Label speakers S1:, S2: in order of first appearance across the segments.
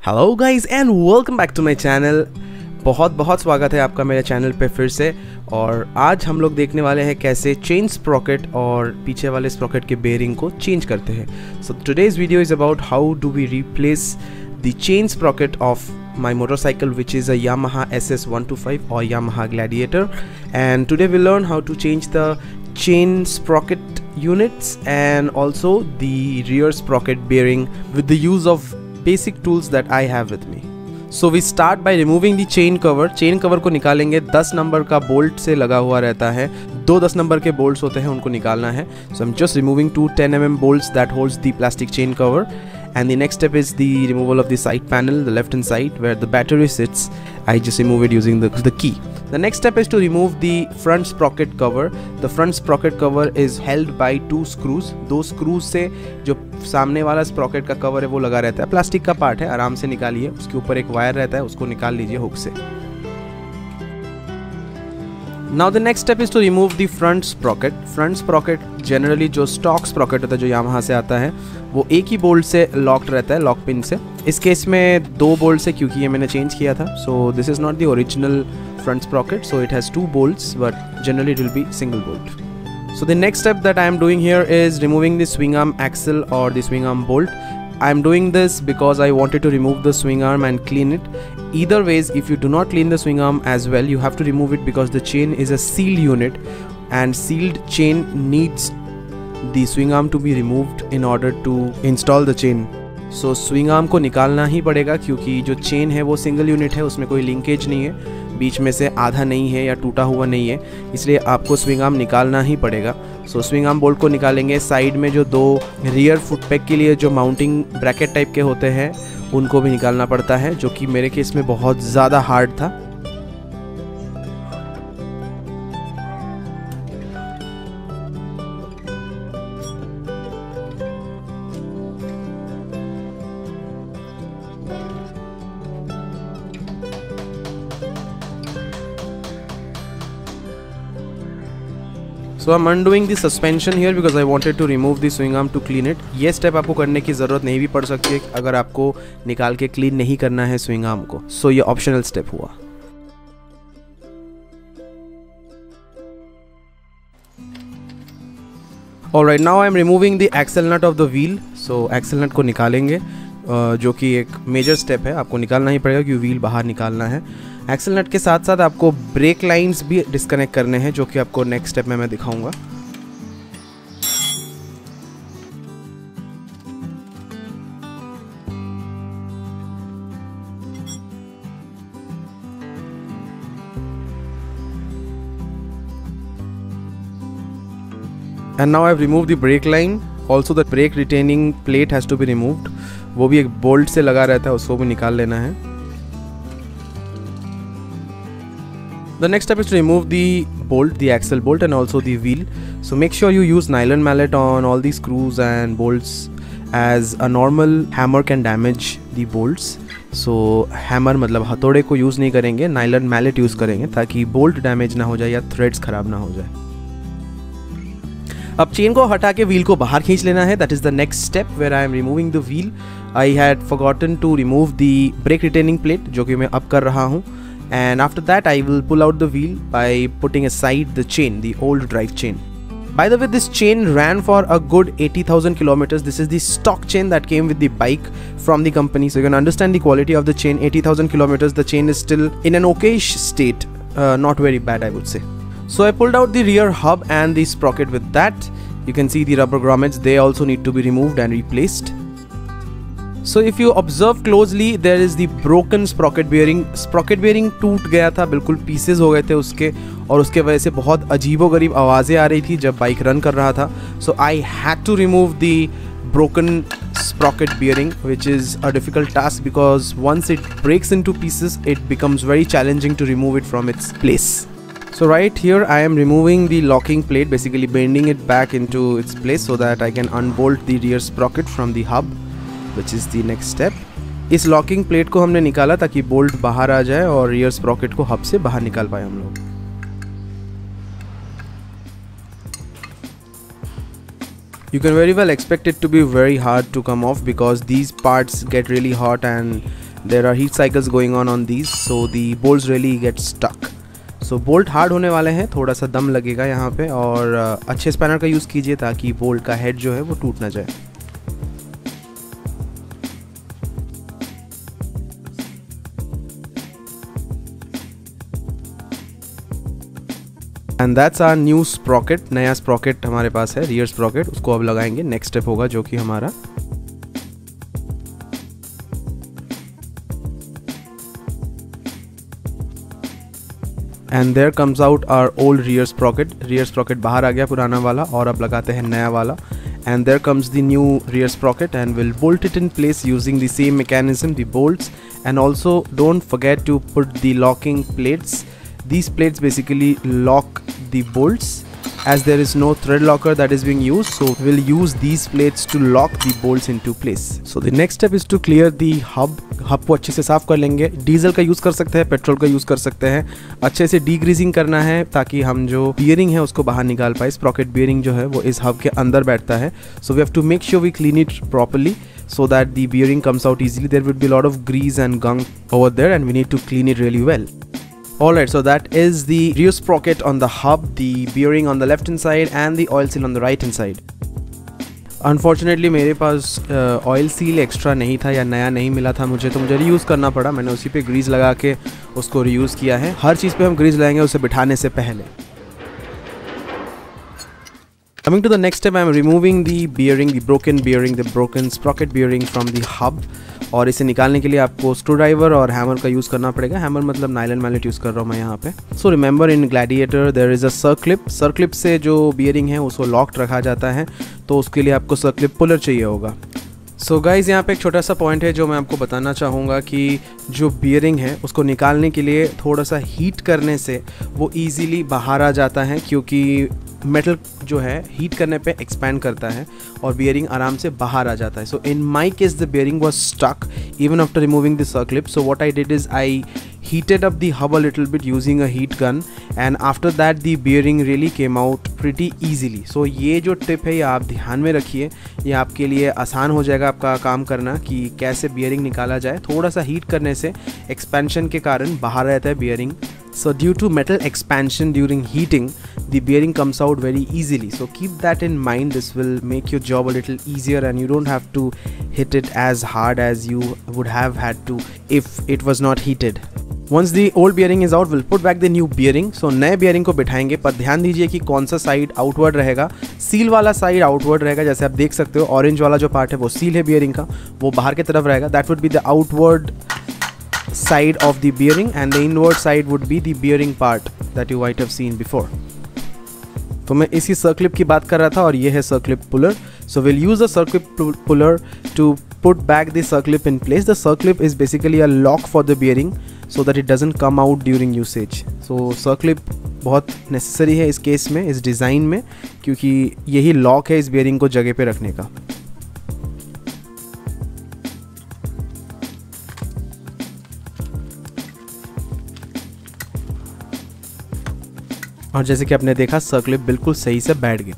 S1: Hello guys and welcome back to my channel. बहुत बहुत स्वागत है आपका मेरे चैनल पे फिर से। और आज हम लोग देखने वाले हैं कैसे चेन स्प्रॉकेट और पीछे वाले स्प्रॉकेट के बेयरिंग को चेंज करते हैं। So today's video is about how do we replace the chain sprocket of my motorcycle, which is a Yamaha SS125 or Yamaha Gladiator, and today we'll learn how to change the chain sprocket units and also the rear sprocket bearing with the use of basic tools that I have with me. So we start by removing the chain cover. chain cover को निकालेंगे। 10 number का bolt से लगा हुआ रहता है, 10 number के bolts होते हैं, उनको निकालना है। So I'm just removing two 10 mm bolts that holds the plastic chain cover. And the next step is the removal of the side panel, the left hand side where the battery sits. I just remove it using the key. The next step is to remove the front sprocket cover. The front sprocket cover is held by two screws. दो screws से जो सामने वाला sprocket का cover है वो लगा रहता है। प्लास्टिक का पार्ट है, आराम से निकालिए। उसके ऊपर एक वायर रहता है, उसको निकाल लीजिए हुक से। Now the next step is to remove the front sprocket. Front sprocket generally जो stock sprocket होता है, जो Yamaha से आता है, वो एक ही बोल्ट से लॉक्ड रहता है, लॉक पिन से। इस केस में 2 बोल्ट से, क्योंकि ये मैंने चेंज किया था। So this is not the original front sprocket, so it has 2 bolts, but generally it will be single bolt. So the next step that I am doing here is removing the swing arm axle or the swing arm bolt. I am doing this because I wanted to remove the swing arm and clean it. Either ways, if you do not clean the swing arm as well, you have to remove it because the chain is a sealed unit and sealed chain needs the swing arm to be removed in order to install the chain. So swing arm को निकालना ही पड़ेगा, क्योंकि जो chain है वो single unit है, उसमें कोई linkage नहीं है, बीच में से आधा नहीं है या टूटा हुआ नहीं है, इसलिए आपको swing arm निकालना ही पड़ेगा। So swing arm bolt को निकालेंगे। साइड में जो 2 rear foot peg के लिए जो mounting bracket टाइप के होते हैं, उनको भी निकालना पड़ता है, जो कि मेरे केस में बहुत ज़्यादा हार्ड था। So I'm undoing the suspension here because I wanted to remove the swing arm to clean it. ये स्टेप आपको करने की ज़रूरत नहीं भी पड़ सकती है अगर आपको निकाल के क्लीन नहीं करना है स्विंग आर्म को। So ये ऑप्शनल स्टेप हुआ। Alright, now I'm removing the axle nut of the wheel. So axle nut को निकालेंगे, जो कि एक मेजर स्टेप है, आपको निकालना ही पड़ेगा क्योंकि व्हील बाहर निकालना है। एक्सेल नट के साथ साथ आपको ब्रेक लाइंस भी डिस्कनेक्ट करने हैं, जो कि आपको नेक्स्ट स्टेप में मैं दिखाऊंगा। And now I've removed the brake line. Also the brake retaining plate has to be removed. वो भी एक बोल्ट से लगा रहता है, उसको भी निकाल लेना है। The next step is to remove the bolt, the axle bolt, and also the wheel. So make sure you use nylon mallet on all the screws and bolts, as a normal hammer can damage the bolts. So hammer मतलब हथौड़े को use नहीं करेंगे, nylon mallet use करेंगे ताकि bolt damage ना हो जाए या थ्रेड्स ख़राब ना हो जाए। अब चेन को हटा के व्हील को बाहर खींच लेना है। That is the next step where I am removing the wheel. I had forgotten to remove the brake retaining plate, जो कि मैं अब कर रहा हूँ। And after that I will pull out the wheel by putting aside the chain, the old drive chain. By the way, this chain ran for a good 80,000 kilometers. This is the stock chain that came with the bike from the company. So you can understand the quality of the chain. 80,000 kilometers, the chain is still in an okayish state, not very bad, I would say. So I pulled out the rear hub and the sprocket with that. You can see the rubber grommets, they also need to be removed and replaced. So if you observe closely, there is the broken sprocket bearing. Sprocket bearing टूट गया था, बिल्कुल pieces हो गए थे उसके, और उसके वजह से बहुत अजीबोगरीब आवाज़ें आ रही थी जब बाइक रन कर रहा था। So I had to remove the broken sprocket bearing, which is a difficult task because once it breaks into pieces, it becomes very challenging to remove it from its place. So right here I am removing the locking plate, basically bending it back into its place so that I can unbolt the rear sprocket from the hub, which is the next step. इस locking plate को हमने निकाला ताकि bolt बाहर आ जाए और rear Sprocket को hub से बाहर निकाल पाए हम लोग। You can very well expect it to be very hard to come off because these parts get really hot and there are heat cycles going on these, so the bolts really get stuck. So bolt hard होने वाले हैं, थोड़ा सा दम लगेगा यहाँ पे, और अच्छे स्पैनर का यूज़ कीजिए ताकि बोल्ट का हेड जो है वो टूट ना जाए। And that's our new sprocket, नया स्प्रॉकेट हमारे पास है, रियर स्प्रॉकेट, उसको अब लगाएंगे। नेक्स्ट स्टेप होगा जो कि हमारा and there comes out our old rear sprocket. Rear sprocket बाहर आ गया पुराना वाला, और अब लगाते हैं नया वाला। And there comes the new rear sprocket and will bolt it in place using the same mechanism, the bolts, and also don't forget to put the locking plates. These plates basically lock the bolts, as there is no thread locker that is being used, so we'll use these plates to lock the bolts into place. So the next step is to clear the hub. Hub को अच्छे से साफ कर लेंगे। Diesel का use कर सकते हैं, पेट्रोल का यूज़ कर सकते हैं। अच्छे से डीग्रीजिंग करना है ताकि हम जो बियरिंग है उसको बाहर निकाल पाए। स्प्रॉकेट बियरिंग जो है वो इस हब के अंदर बैठता है, so we have to make sure we clean it properly so that the bearing comes out easily. There would be a lot of grease and gunk over there and we need to clean it really well. Alright, so that is the rear sprocket on the hub, the bearing on the left hand side and the oil seal on the right hand side. Unfortunately मेरे पास oil seal extra नहीं था या नया नहीं मिला था मुझे, तो मुझे रीयूज़ करना पड़ा। मैंने उसी पे ग्रीस लगा के उसको रीयूज़ किया है। हर चीज़ पे हम ग्रीस लगाएंगे उसे बिठाने से पहले। Coming to the next step, I am removing the bearing, the broken sprocket bearing from the hub. और इसे निकालने के लिए आपको स्क्रू ड्राइवर और हैमर का यूज़ करना पड़ेगा। हैमर मतलब नायलॉन मैलेट यूज़ कर रहा हूँ मैं यहाँ पे। So remember in Gladiator there is a circlip. Circlip से जो बियरिंग है उसको लॉक्ड रखा जाता है, तो उसके लिए आपको सर्क्लिप पुलर चाहिए होगा। सो गाइज़, यहाँ पे एक छोटा सा पॉइंट है जो मैं आपको बताना चाहूँगा कि जो बियरिंग है उसको निकालने के लिए थोड़ा सा हीट करने से वो ईज़िली बाहर आ जाता है, क्योंकि मेटल जो है हीट करने पे एक्सपैंड करता है और बियरिंग आराम से बाहर आ जाता है। So in my case the bearing was stuck even after removing the circlip. So what I did is I heated up the hub a little bit using a heat gun, and after that the bearing really came out pretty easily. So ये जो tip है ये आप ध्यान में रखिए, ये आपके लिए आसान हो जाएगा आपका काम करना कि कैसे बियरिंग निकाला जाए। थोड़ा सा हीट करने से एक्सपेंशन के कारण बाहर रहता है bearing. So due to metal expansion during heating, the bearing comes out very easily. So keep that in mind. This will make your job a little easier and you don't have to hit it as hard as you would have had to if it was not heated. Once the old bearing is out, we'll put back the new bearing. So नए bearing को बिठाएंगे, पर ध्यान दीजिए कि कौन सा side outward रहेगा। Seal वाला साइड आउटवर्ड रहेगा, जैसे आप देख सकते हो ऑरेंज वाला जो पार्ट है वो सील है बियरिंग का, वो बाहर की तरफ रहेगा। That would be the outward side of the bearing and the inward side would be the bearing part that you might have seen before. तो मैं इसी सर्क्लिप की बात कर रहा था और ये है सर्क्लिप puller. So we'll use the circlip puller to put back the circlip in place. The circlip is basically a lock for the bearing so that it doesn't come out during usage. So circlip बहुत necessary है इस case में, इस design में, क्योंकि यही lock है इस बेयरिंग को जगह पे रखने का. और जैसे कि आपने देखा सर्क्लिप बिल्कुल सही से बैठ गई.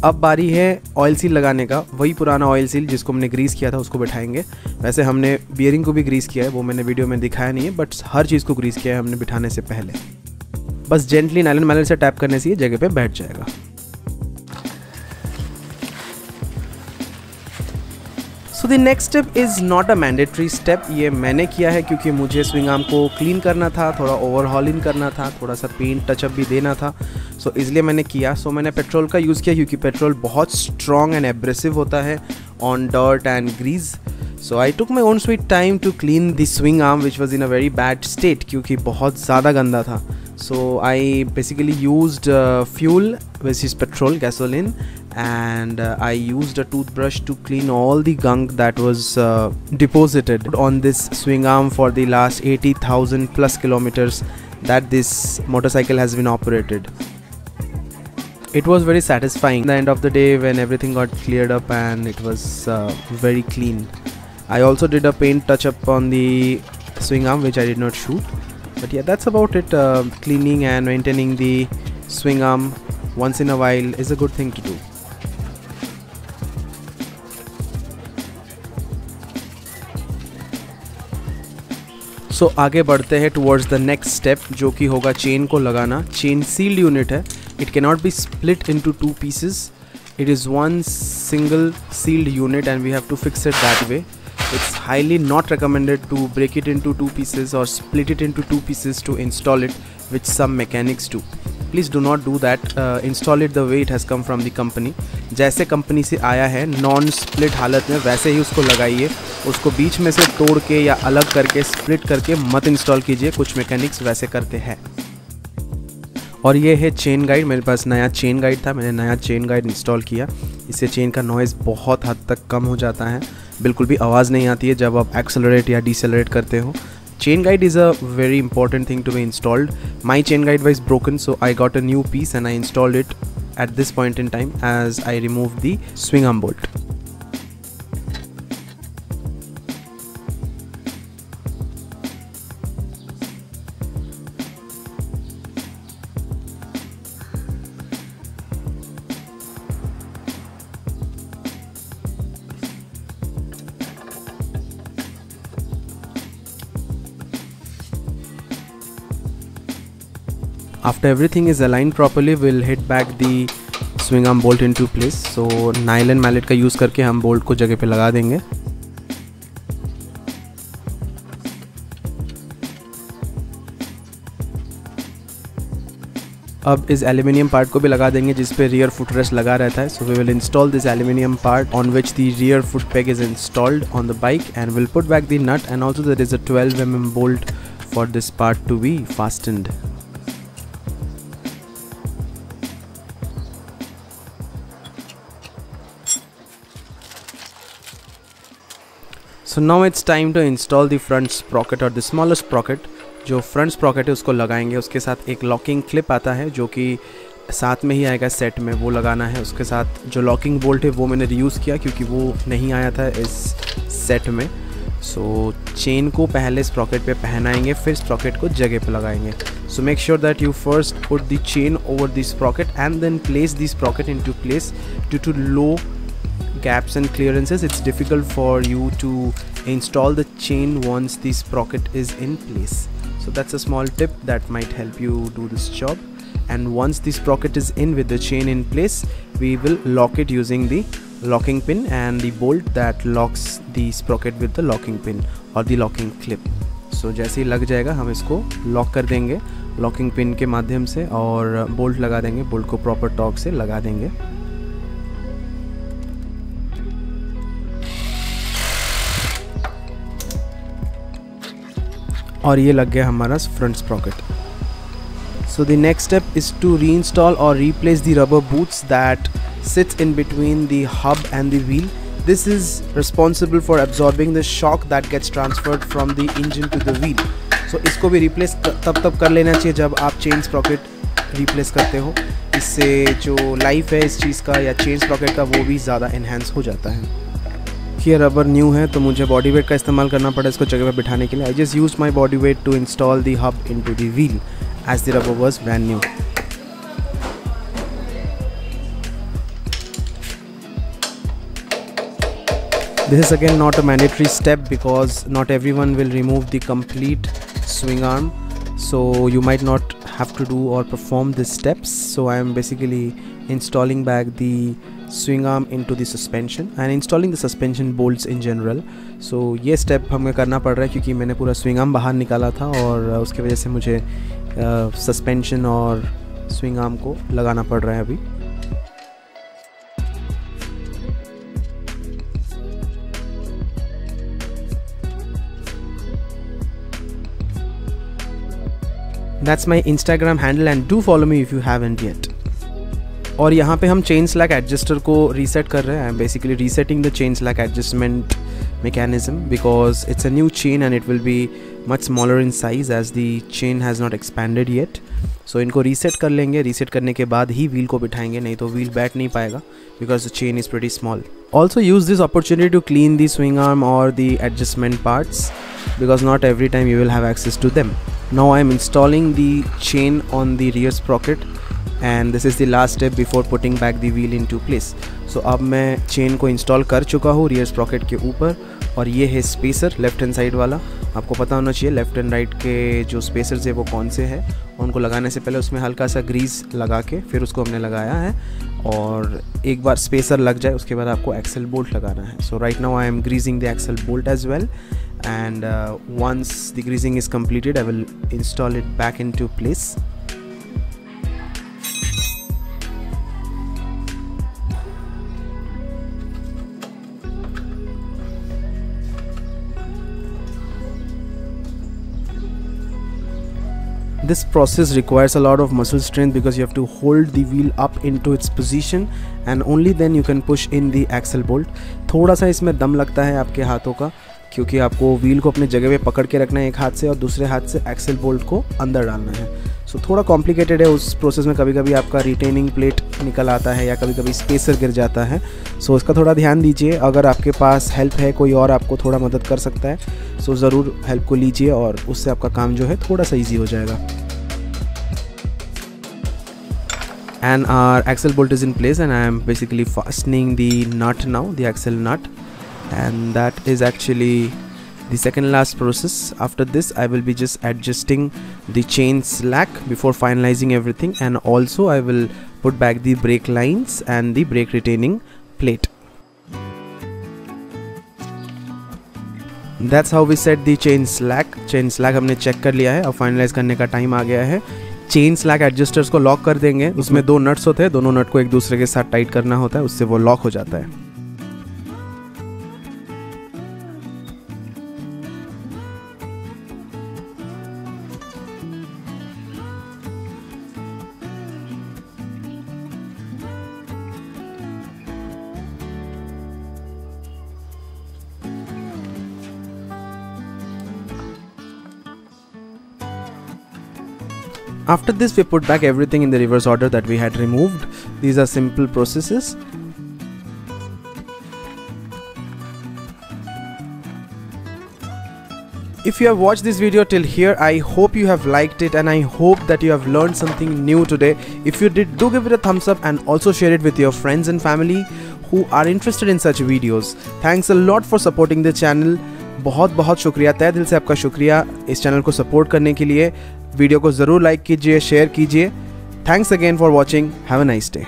S1: अब बारी है ऑयल सील लगाने का. वही पुराना ऑयल सील जिसको हमने ग्रीस किया था उसको बैठाएंगे. वैसे हमने बियरिंग को भी ग्रीस किया है, वो मैंने वीडियो में दिखाया नहीं है, बट हर चीज़ को ग्रीस किया है हमने बिठाने से पहले. बस जेंटली नायलॉन मैलेट से टैप करने से ये जगह पे बैठ जाएगा. सो the next step is not a mandatory step. ये मैंने किया है क्योंकि मुझे स्विंग आर्म को क्लीन करना था, थोड़ा ओवरहॉलिंग करना था, थोड़ा सा पेंट टचअप भी देना था. सो इसलिए मैंने किया. सो मैंने पेट्रोल का यूज़ किया क्योंकि पेट्रोल बहुत स्ट्रॉन्ग एंड एब्रेसिव होता है on dirt and grease. So I took my own sweet time to clean the swing arm which was in a very bad state, क्योंकि बहुत ज़्यादा गंदा था. So I basically used fuel, which is petrol, gasoline, and I used a toothbrush to clean all the gunk that was deposited on this swing arm for the last 80,000 plus kilometers that this motorcycle has been operated. It was very satisfying at the end of the day when everything got cleared up and it was very clean. I also did a paint touch up on the swing arm which I did not shoot. But yeah, that's about it. Cleaning and maintaining the swing arm once in a while is a good thing to do. सो आगे बढ़ते हैं towards the next step, जो कि होगा chain को लगाना। Chain sealed unit है, it can not be split into 2 pieces. It is one single sealed unit and we have to fix it that way. It's highly not recommended to break it into 2 pieces or split it into 2 pieces to install it, which some mechanics do. Please do not do that. Install it the way it has come from the company. जैसे company से आया है non split हालत में वैसे ही उसको लगाइए। उसको बीच में से तोड़ के या अलग करके स्प्लिट करके मत इंस्टॉल कीजिए, कुछ मैकेनिक्स वैसे करते हैं। और ये है चेन गाइड। मेरे पास नया चेन गाइड था, मैंने नया चेन गाइड इंस्टॉल किया। इससे चेन का नॉइज़ बहुत हद तक कम हो जाता है, बिल्कुल भी आवाज़ नहीं आती है जब आप एक्सेलरेट या डिसेलरेट करते हो। Chain guide is a very important thing to be installed. My chain guide was broken, so I got a new piece and I installed it at this point in time as I removed the swing arm bolt. After everything is aligned properly, we'll hit back the swing arm bolt into place. So nylon mallet का use करके हम bolt को जगह पे लगा देंगे। अब इस एल्यूमिनियम पार्ट को भी लगा देंगे जिस पे रियर फुट रेस्ट लगा रहता है। So we will install this aluminium part on which the rear foot peg is installed on the bike and will put back the nut and also there is a 12 mm bolt for this part to be fastened. So now it's time to install the front sprocket or the smaller sprocket. जो front Sprocket है उसको लगाएंगे। उसके साथ एक locking clip आता है जो कि साथ में ही आएगा सेट में, वो लगाना है। उसके साथ जो लॉकिंग बोल्ट है वो मैंने रीयूज़ किया क्योंकि वो नहीं आया था इस सेट में। सो चेन को पहले स्प्रॉकेट पे पहनाएंगे, फिर स्प्रॉकेट को जगह पे लगाएंगे। So make sure that you first put the chain over the sprocket and then place the sprocket into place. Due to low gaps and clearances, it's difficult for you to install the chain once the sprocket is in place. So that's a small tip that might help you do this job. And once the sprocket is in with the chain in place, we will lock it using the locking pin and the bolt that locks the sprocket with the locking pin or the locking clip. So जैसे ही लग जाएगा हम इसको lock कर देंगे locking pin के माध्यम से और बोल्ट लगा देंगे। बोल्ट को प्रॉपर टॉर्क से लगा देंगे। और ये लग गया हमारा front sprocket. So the next step is to reinstall और replace the rubber boots that sits in between the hub and the wheel. This is responsible for absorbing the shock that gets transferred from the engine to the wheel. So इसको भी replace तब कर लेना चाहिए जब आप chain Sprocket replace करते हो। इससे जो लाइफ है इस चीज़ का या चेन स्प्रॉकेट का वो भी ज़्यादा इन्हेंस हो जाता है। ये रबर न्यू है तो मुझे बॉडी वेट का इस्तेमाल करना पड़ा इसको जगह पर बिठाने के लिए। I just use my body weight to install the hub into the wheel as the rubber was brand new. This is again not a mandatory step because not everyone will remove the complete swing arm, so you might not have to do or perform these steps. So I am basically installing back the swing arm into the suspension and installing the suspension bolts in general. So ये step हमें करना पड़ रहा है क्योंकि मैंने पूरा swing arm बाहर निकाला था और उसकी वजह से मुझे suspension और swing arm को लगाना पड़ रहा है अभी। That's my Instagram handle and do follow me if you haven't yet. और यहाँ पे हम चेन स्लैक एडजस्टर को रीसेट कर रहे हैं। I am basically resetting the chain slack adjustment mechanism because it's a new chain and it will be much smaller in size as the chain has not expanded yet. So इनको reset कर लेंगे। Reset करने के बाद ही wheel को बिठाएंगे, नहीं तो wheel बैठ नहीं पाएगा because the chain is pretty small. Also use this opportunity to clean the swing arm or the adjustment parts because not every time you will have access to them. Now I am installing the chain on the rear sprocket and this is the last step before putting back the wheel into place. So अब मैं chain को install कर चुका हूँ rear Sprocket के ऊपर और ये है स्पेसर लेफ्ट हैंड साइड वाला आपको पता होना चाहिए लेफ़्ट एंड राइट के जो स्पेसर्स है वो कौन से हैं। उनको लगाने से पहले उसमें हल्का सा ग्रीस लगा के फिर उसको हमने लगाया है, और एक बार स्पेसर लग जाए उसके बाद आपको एक्सेल बोल्ट लगाना है। So right now I am greasing the axle bolt as well, and once the greasing is completed I will install it back into place. This process requires a lot of muscle strength because you have to hold the wheel up into its position and only then you can push in the axle bolt. थोड़ा सा इसमें दम लगता है आपके हाथों का, क्योंकि आपको व्हील को अपने जगह पे पकड़ के रखना है एक हाथ से और दूसरे हाथ से एक्सेल बोल्ट को अंदर डालना है। सो थोड़ा कॉम्प्लिकेटेड है। उस प्रोसेस में कभी कभी आपका रिटेनिंग प्लेट निकल आता है या कभी कभी स्पेसर गिर जाता है। सो इसका थोड़ा ध्यान दीजिए। अगर आपके पास हेल्प है, कोई और आपको थोड़ा मदद कर सकता है, सो ज़रूर हेल्प को लीजिए और उससे आपका काम जो है थोड़ा सा ईजी हो जाएगा। And our axle bolt is in place and I am basically fastening the nut now, the axle nut, and that is actually the second last process. After this I will be just adjusting the chain slack before finalizing everything, and also I will put back the brake lines and the brake retaining plate. That's how we set the chain slack. Chain slack हमने check कर लिया है, अब finalise करने का time आ गया है। Chain slack adjusters को लॉक कर देंगे। उसमें 2 नट्स होते हैं, दोनों नट को एक दूसरे के साथ टाइट करना होता है, उससे वो लॉक हो जाता है। After this we put back everything in the reverse order that we had removed. These are simple processes. If you have watched this video till here, I hope you have liked it and I hope that you have learned something new today. If you did, do give it a thumbs up and also share it with your friends and family who are interested in such videos. Thanks a lot for supporting the channel. बहुत बहुत शुक्रिया, तहे दिल से आपका शुक्रिया इस channel को सपोर्ट करने के लिए। वीडियो को ज़रूर लाइक कीजिए, शेयर कीजिए। Thanks again for watching. Have a nice day.